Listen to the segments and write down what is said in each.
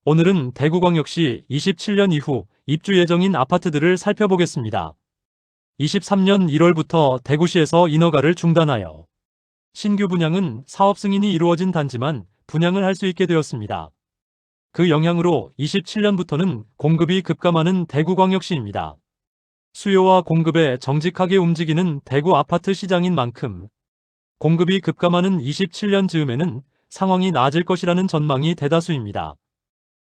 오늘은 대구광역시 27년 이후 입주 예정인 아파트들을 살펴보겠습니다. 23년 1월부터 대구시에서 인허가를 중단하여 신규 분양은 사업 승인이 이루어진 단지만 분양을 할 수 있게 되었습니다. 그 영향으로 27년부터는 공급이 급감하는 대구광역시입니다. 수요와 공급에 정직하게 움직이는 대구 아파트 시장인 만큼 공급이 급감하는 27년 즈음에는 상황이 나아질 것이라는 전망이 대다수입니다.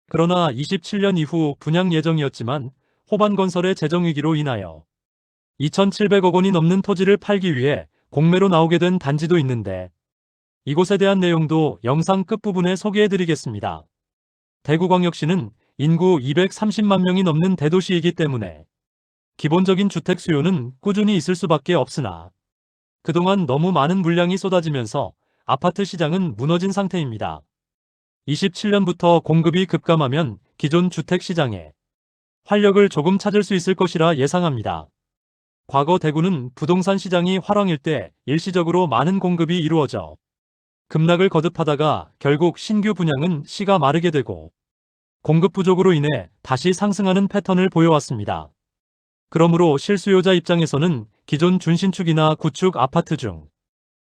그러나 27년 이후 분양 예정이었지만 호반건설의 재정위기로 인하여 2,700억 원이 넘는 토지를 팔기 위해 공매로 나오게 된 단지도 있는데 이곳에 대한 내용도 영상 끝부분에 소개해드리겠습니다. 대구광역시는 인구 230만 명이 넘는 대도시이기 때문에 기본적인 주택 수요는 꾸준히 있을 수밖에 없으나 그동안 너무 많은 물량이 쏟아지면서 아파트 시장은 무너진 상태입니다. 27년부터 공급이 급감하면 기존 주택 시장에 활력을 조금 찾을 수 있을 것이라 예상합니다. 과거 대구는 부동산 시장이 화랑일 때 일시적으로 많은 공급이 이루어져 급락을 거듭하다가 결국 신규 분양은 씨가 마르게 되고 공급 부족으로 인해 다시 상승하는 패턴을 보여왔습니다. 그러므로 실수요자 입장에서는 기존 준신축이나 구축 아파트 중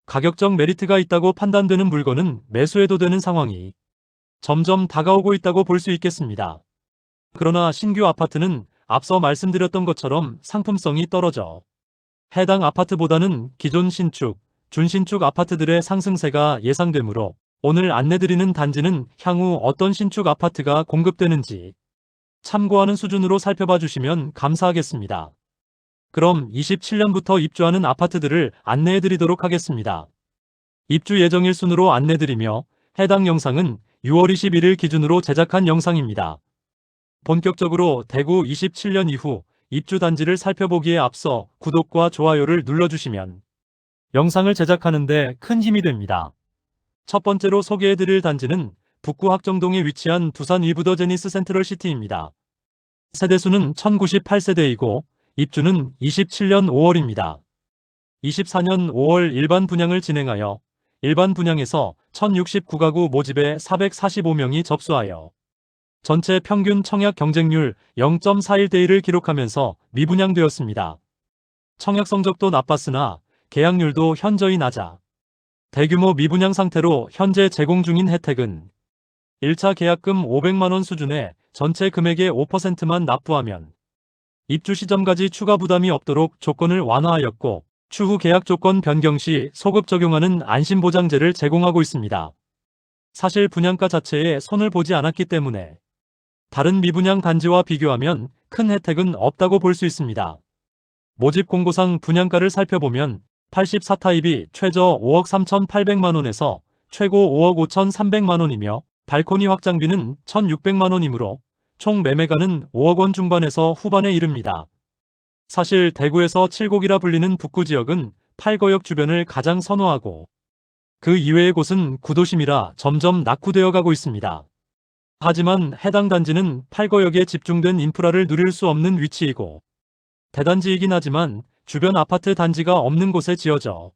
가격적 메리트가 있다고 판단되는 물건은 매수해도 되는 상황이 점점 다가오고 있다고 볼 수 있겠습니다. 그러나 신규 아파트는 앞서 말씀드렸던 것처럼 상품성이 떨어져 해당 아파트보다는 기존 신축, 준신축 아파트들의 상승세가 예상되므로 오늘 안내드리는 단지는 향후 어떤 신축 아파트가 공급되는지 참고하는 수준으로 살펴봐 주시면 감사하겠습니다. 그럼 27년부터 입주하는 아파트들을 안내해드리도록 하겠습니다. 입주 예정일 순으로 안내드리며 해당 영상은 6월 21일 기준으로 제작한 영상입니다. 본격적으로 대구 27년 이후 입주 단지를 살펴보기에 앞서 구독과 좋아요를 눌러주시면 영상을 제작하는 데 큰 힘이 됩니다. 첫 번째로 소개해드릴 단지는 북구 학정동에 위치한 두산 위브더 제니스 센트럴 시티입니다. 세대수는 1098세대이고 입주는 27년 5월입니다. 24년 5월 일반 분양을 진행하여 일반 분양에서 1069가구 모집에 445명이 접수하여 전체 평균 청약 경쟁률 0.41대1을 기록하면서 미분양되었습니다. 청약 성적도 나빴으나 계약률도 현저히 낮아 대규모 미분양 상태로 현재 제공 중인 혜택은 1차 계약금 500만원 수준의 전체 금액의 5%만 납부하면 입주 시점까지 추가 부담이 없도록 조건을 완화하였고 추후 계약 조건 변경 시 소급 적용하는 안심보장제를 제공하고 있습니다. 사실 분양가 자체에 손을 보지 않았기 때문에 다른 미분양 단지와 비교하면 큰 혜택은 없다고 볼 수 있습니다. 모집 공고상 분양가를 살펴보면 84타입이 최저 5억 3,800만원에서 최고 5억 5,300만원이며 발코니 확장비는 1,600만원이므로 총 매매가는 5억 원 중반에서 후반에 이릅니다. 사실 대구에서 7곡이라 불리는 북구 지역은 8거역 주변을 가장 선호하고 그 이외의 곳은 구도심이라 점점 낙후되어 가고 있습니다. 하지만 해당 단지는 8거역에 집중된 인프라를 누릴 수 없는 위치이고 대단지이긴 하지만 주변 아파트 단지가 없는 곳에 지어져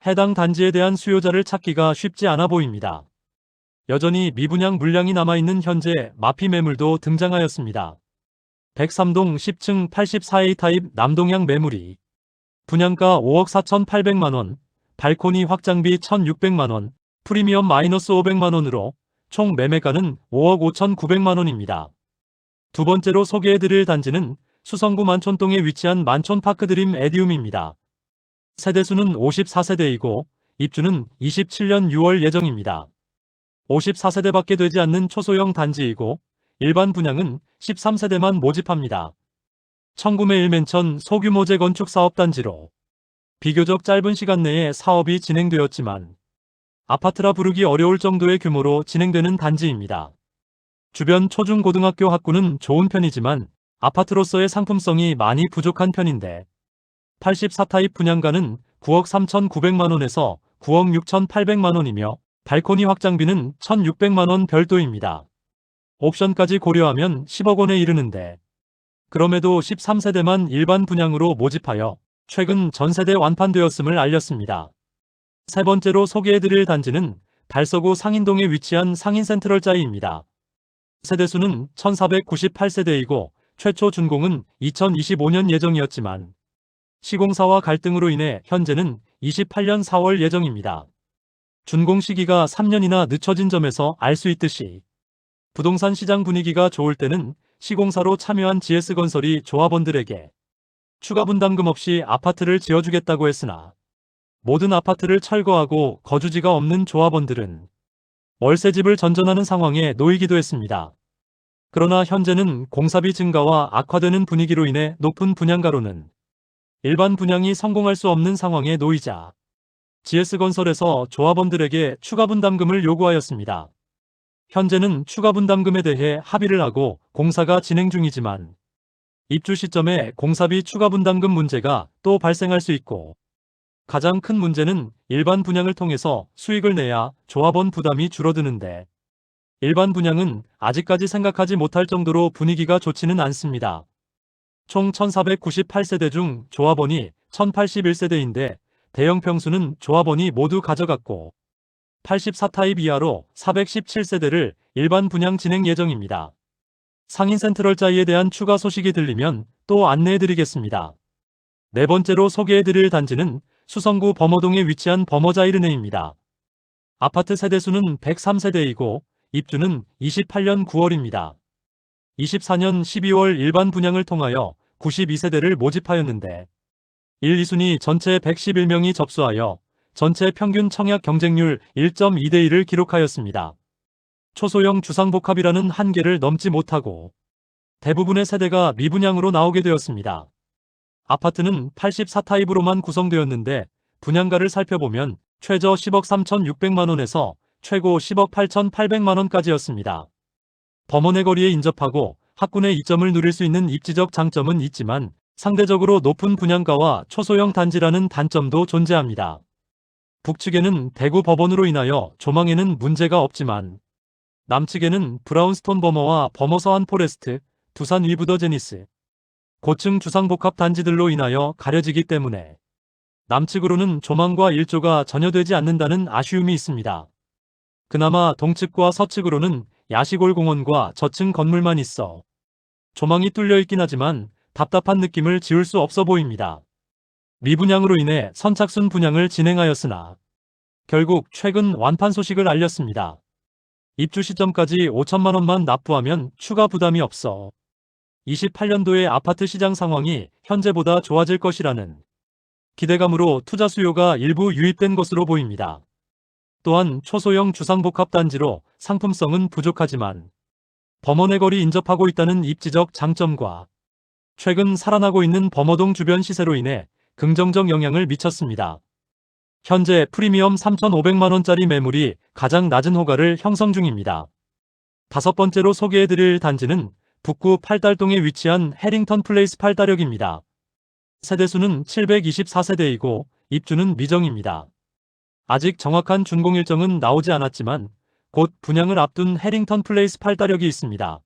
해당 단지에 대한 수요자를 찾기가 쉽지 않아 보입니다. 여전히 미분양 물량이 남아있는 현재 마피 매물도 등장하였습니다. 103동 10층 84A 타입 남동향 매물이 분양가 5억 4,800만원, 발코니 확장비 1,600만원, 프리미엄 마이너스 500만원으로 총 매매가는 5억 5,900만원입니다. 두 번째로 소개해드릴 단지는 수성구 만촌동에 위치한 만촌파크드림 에디움입니다. 세대수는 54세대이고 입주는 27년 6월 예정입니다. 54세대밖에 되지 않는 초소형 단지이고 일반 분양은 13세대만 모집합니다. 청구매 1맨천 소규모 재건축 사업단지로 비교적 짧은 시간 내에 사업이 진행되었지만 아파트라 부르기 어려울 정도의 규모로 진행되는 단지입니다. 주변 초중고등학교 학구는 좋은 편이지만 아파트로서의 상품성이 많이 부족한 편인데 84타입 분양가는 9억 3,900만원에서 9억 6,800만원이며 발코니 확장비는 1,600만원 별도입니다. 옵션까지 고려하면 10억 원에 이르는데 그럼에도 13세대만 일반 분양으로 모집하여 최근 전세대 완판되었음을 알렸습니다. 세 번째로 소개해드릴 단지는 달서구 상인동에 위치한 상인센트럴짜이입니다. 세대수는 1498세대이고 최초 준공은 2025년 예정이었지만 시공사와 갈등으로 인해 현재는 28년 4월 예정입니다. 준공 시기가 3년이나 늦춰진 점에서 알 수 있듯이 부동산 시장 분위기가 좋을 때는 시공사로 참여한 GS건설이 조합원들에게 추가 분담금 없이 아파트를 지어주겠다고 했으나 모든 아파트를 철거하고 거주지가 없는 조합원들은 월세집을 전전하는 상황에 놓이기도 했습니다. 그러나 현재는 공사비 증가와 악화되는 분위기로 인해 높은 분양가로는 일반 분양이 성공할 수 없는 상황에 놓이자 GS건설에서 조합원들에게 추가 분담금을 요구하였습니다. 현재는 추가 분담금에 대해 합의를 하고 공사가 진행 중이지만 입주 시점에 공사비 추가 분담금 문제가 또 발생할 수 있고 가장 큰 문제는 일반 분양을 통해서 수익을 내야 조합원 부담이 줄어드는데 일반 분양은 아직까지 생각하지 못할 정도로 분위기가 좋지는 않습니다. 총 1498세대 중 조합원이 1081세대인데 대형 평수는 조합원이 모두 가져갔고 84타입 이하로 417세대를 일반 분양 진행 예정입니다. 상인 센트럴자이에 대한 추가 소식이 들리면 또 안내해드리겠습니다. 네 번째로 소개해드릴 단지는 수성구 범어동에 위치한 범어자이르네입니다. 아파트 세대수는 103세대이고 입주는 28년 9월입니다. 24년 12월 일반 분양을 통하여 92세대를 모집하였는데 1, 2순위 전체 111명이 접수하여 전체 평균 청약 경쟁률 1.2대 1을 기록하였습니다. 초소형 주상복합이라는 한계를 넘지 못하고 대부분의 세대가 미분양으로 나오게 되었습니다. 아파트는 84타입으로만 구성되었는데 분양가를 살펴보면 최저 10억 3,600만원에서 최고 10억 8,800만원까지였습니다. 범원의 거리에 인접하고 학군의 이점을 누릴 수 있는 입지적 장점은 있지만 상대적으로 높은 분양가와 초소형 단지라는 단점도 존재합니다. 북측에는 대구 법원으로 인하여 조망에는 문제가 없지만 남측에는 브라운스톤 범어와 범어 서안 포레스트, 두산 위브더 제니스, 고층 주상복합 단지들로 인하여 가려지기 때문에 남측으로는 조망과 일조가 전혀 되지 않는다는 아쉬움이 있습니다. 그나마 동측과 서측으로는 야시골 공원과 저층 건물만 있어 조망이 뚫려 있긴 하지만 답답한 느낌을 지울 수 없어 보입니다. 미분양으로 인해 선착순 분양을 진행하였으나 결국 최근 완판 소식을 알렸습니다. 입주 시점까지 5천만 원만 납부하면 추가 부담이 없어 28년도의 아파트 시장 상황이 현재보다 좋아질 것이라는 기대감으로 투자 수요가 일부 유입된 것으로 보입니다. 또한 초소형 주상복합 단지로 상품성은 부족하지만 범원의 거리 인접하고 있다는 입지적 장점과 최근 살아나고 있는 범어동 주변 시세로 인해 긍정적 영향을 미쳤습니다. 현재 프리미엄 3,500만원짜리 매물이 가장 낮은 호가를 형성 중입니다. 다섯 번째로 소개해드릴 단지는 북구 팔달동에 위치한 해링턴 플레이스 팔달역입니다. 세대수는 724세대이고 입주는 미정입니다. 아직 정확한 준공 일정은 나오지 않았지만 곧 분양을 앞둔 해링턴 플레이스 팔달역이 있습니다.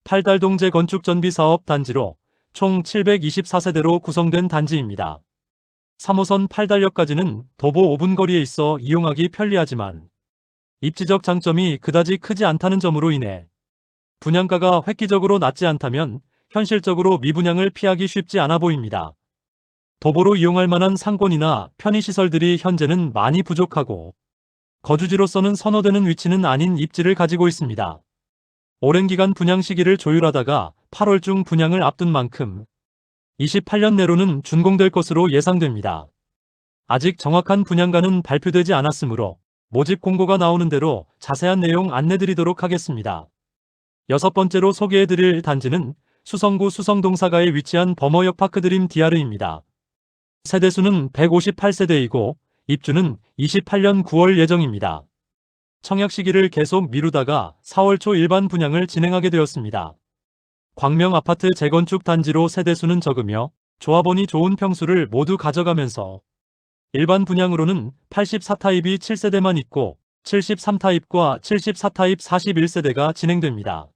팔달동 재건축 전비 사업 단지로 총 724세대로 구성된 단지입니다. 3호선 팔달역까지는 도보 5분 거리에 있어 이용하기 편리하지만 입지적 장점이 그다지 크지 않다는 점으로 인해 분양가가 획기적으로 낮지 않다면 현실적으로 미분양을 피하기 쉽지 않아 보입니다. 도보로 이용할 만한 상권이나 편의시설들이 현재는 많이 부족하고 거주지로서는 선호되는 위치는 아닌 입지를 가지고 있습니다. 오랜 기간 분양 시기를 조율하다가 8월 중 분양을 앞둔 만큼 28년 내로는 준공될 것으로 예상됩니다. 아직 정확한 분양가는 발표되지 않았으므로 모집 공고가 나오는 대로 자세한 내용 안내드리도록 하겠습니다. 여섯 번째로 소개해드릴 단지는 수성구 수성동사가에 위치한 범어역 파크드림 DR입니다. 세대수는 158세대이고 입주는 28년 9월 예정입니다. 청약 시기를 계속 미루다가 4월 초 일반 분양을 진행하게 되었습니다. 광명 아파트 재건축 단지로 세대수는 적으며 조합원이 좋은 평수를 모두 가져가면서 일반 분양으로는 84타입이 7세대만 있고 73타입과 74타입 41세대가 진행됩니다.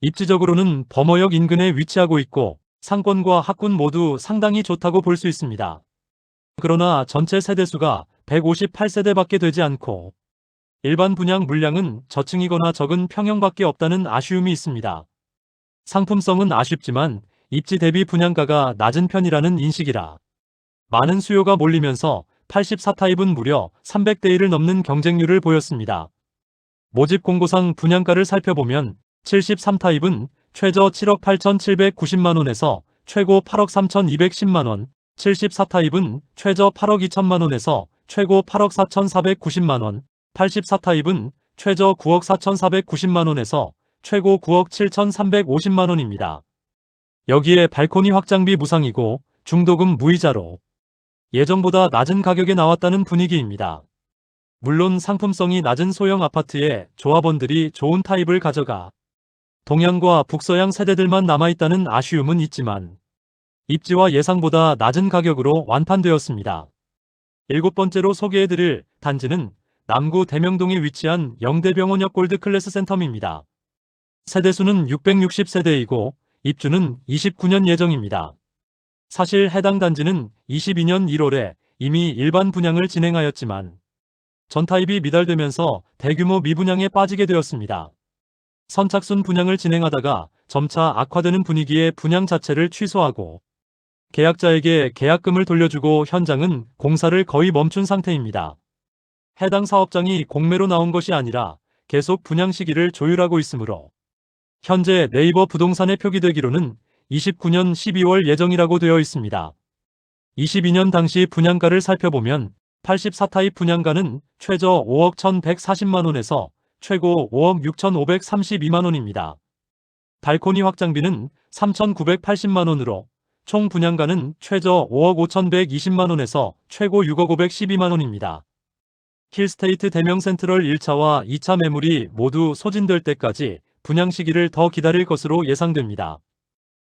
입지적으로는 범어역 인근에 위치하고 있고 상권과 학군 모두 상당히 좋다고 볼 수 있습니다. 그러나 전체 세대수가 158세대밖에 되지 않고 일반 분양 물량은 저층이거나 적은 평형밖에 없다는 아쉬움이 있습니다. 상품성은 아쉽지만 입지 대비 분양가가 낮은 편이라는 인식이라 많은 수요가 몰리면서 84타입은 무려 300대 1을 넘는 경쟁률을 보였습니다. 모집 공고상 분양가를 살펴보면 73타입은 최저 7억 8,790만원에서 최고 8억 3,210만원, 74타입은 최저 8억 2천만원에서 최고 8억 4,490만원, 84타입은 최저 9억 4,490만원에서 최고 9억 7,350만원입니다. 여기에 발코니 확장비 무상이고 중도금 무이자로 예정보다 낮은 가격에 나왔다는 분위기입니다. 물론 상품성이 낮은 소형 아파트에 조합원들이 좋은 타입을 가져가 동양과 북서양 세대들만 남아있다는 아쉬움은 있지만 입지와 예상보다 낮은 가격으로 완판되었습니다. 7번째로 소개해드릴 단지는 남구 대명동에 위치한 영대병원역 골드클래스 센텀입니다. 세대수는 660세대이고 입주는 29년 예정입니다. 사실 해당 단지는 22년 1월에 이미 일반 분양을 진행하였지만 전타입이 미달되면서 대규모 미분양에 빠지게 되었습니다. 선착순 분양을 진행하다가 점차 악화되는 분위기에 분양 자체를 취소하고 계약자에게 계약금을 돌려주고 현장은 공사를 거의 멈춘 상태입니다. 해당 사업장이 공매로 나온 것이 아니라 계속 분양 시기를 조율하고 있으므로 현재 네이버 부동산에 표기되기로는 29년 12월 예정이라고 되어 있습니다. 22년 당시 분양가를 살펴보면 84타입 분양가는 최저 5억 1,140만원에서 최고 5억 6,532만원입니다. 발코니 확장비는 3,980만원으로 총 분양가는 최저 5억 5,120만원에서 최고 6억 512만원입니다. 힐스테이트 대명센트럴 1차와 2차 매물이 모두 소진될 때까지 분양 시기를 더 기다릴 것으로 예상됩니다.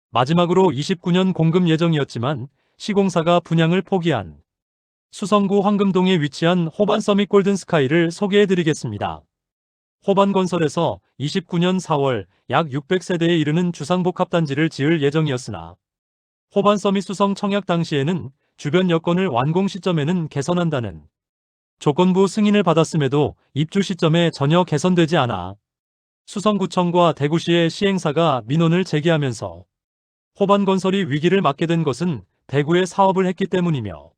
마지막으로 29년 공급 예정이었지만 시공사가 분양을 포기한 수성구 황금동에 위치한 호반 서밋 골든스카이를 소개해드리겠습니다. 호반건설에서 29년 4월 약 600세대에 이르는 주상복합단지를 지을 예정이었으나 호반 서밋 수성 청약 당시에는 주변 여건을 완공 시점에는 개선한다는 조건부 승인을 받았음에도 입주 시점에 전혀 개선되지 않아 수성구청과 대구시의 시행사가 민원을 제기하면서 호반건설이 위기를 맞게 된 것은 대구에 사업을 했기 때문이며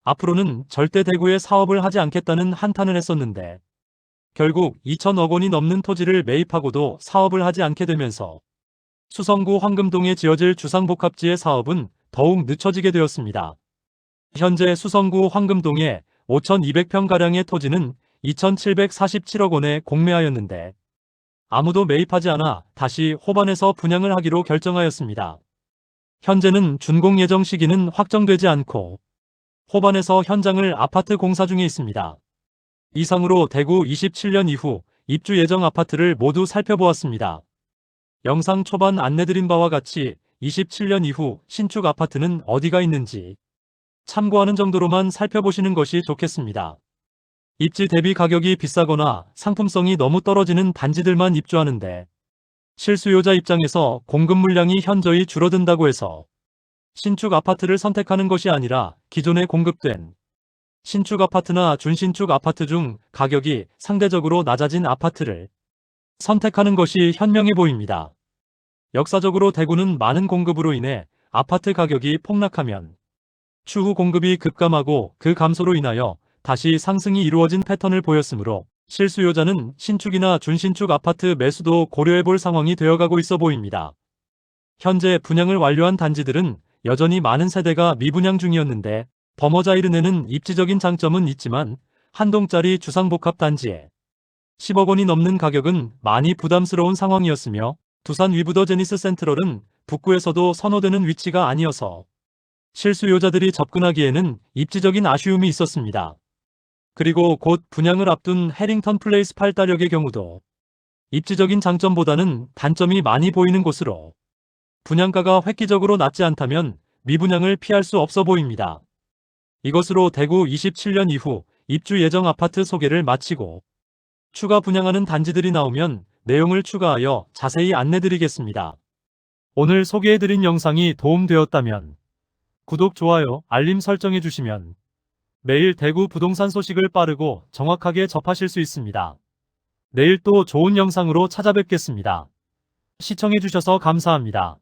앞으로는 절대 대구에 사업을 하지 않겠다는 한탄을 했었는데 결국 2천억 원이 넘는 토지를 매입하고도 사업을 하지 않게 되면서 수성구 황금동에 지어질 주상복합지의 사업은 더욱 늦춰지게 되었습니다. 현재 수성구 황금동에 5,200평가량의 토지는 2,747억 원에 공매하였는데 아무도 매입하지 않아 다시 호반에서 분양을 하기로 결정하였습니다. 현재는 준공 예정 시기는 확정되지 않고 호반에서 현장을 아파트 공사 중에 있습니다. 이상으로 대구 27년 이후 입주 예정 아파트를 모두 살펴보았습니다. 영상 초반 안내드린 바와 같이 27년 이후 신축 아파트는 어디가 있는지 참고하는 정도로만 살펴보시는 것이 좋겠습니다. 입지 대비 가격이 비싸거나 상품성이 너무 떨어지는 단지들만 입주하는데 실수요자 입장에서 공급 물량이 현저히 줄어든다고 해서 신축 아파트를 선택하는 것이 아니라 기존에 공급된 신축 아파트나 준신축 아파트 중 가격이 상대적으로 낮아진 아파트를 선택하는 것이 현명해 보입니다. 역사적으로 대구는 많은 공급으로 인해 아파트 가격이 폭락하면 추후 공급이 급감하고 그 감소로 인하여 다시 상승이 이루어진 패턴을 보였으므로 실수요자는 신축이나 준신축 아파트 매수도 고려해 볼 상황이 되어가고 있어 보입니다. 현재 분양을 완료한 단지들은 여전히 많은 세대가 미분양 중이었는데 버머자이르네는 입지적인 장점은 있지만 한 동짜리 주상복합 단지에 10억 원이 넘는 가격은 많이 부담스러운 상황이었으며 두산 위브더 제니스 센트럴은 북구에서도 선호되는 위치가 아니어서 실수요자들이 접근하기에는 입지적인 아쉬움이 있었습니다. 그리고 곧 분양을 앞둔 해링턴 플레이스 8다력의 경우도 입지적인 장점보다는 단점이 많이 보이는 곳으로 분양가가 획기적으로 낮지 않다면 미분양을 피할 수 없어 보입니다. 이것으로 대구 27년 이후 입주 예정 아파트 소개를 마치고 추가 분양하는 단지들이 나오면 내용을 추가하여 자세히 안내드리겠습니다. 오늘 소개해드린 영상이 도움되었다면 구독, 좋아요, 알림 설정해 주시면 매일 대구 부동산 소식을 빠르고 정확하게 접하실 수 있습니다. 내일 또 좋은 영상으로 찾아뵙겠습니다. 시청해주셔서 감사합니다.